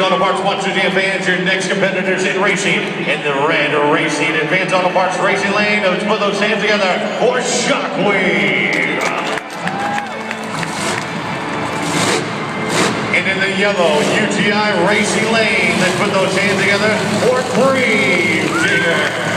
Auto Parts Monster Jam fans, your next competitors in racing. In the red racing Advance Auto Parts racing lane, let's put those hands together for Shockwave. And in the yellow UTI racing lane, let's put those hands together for Grave Digger.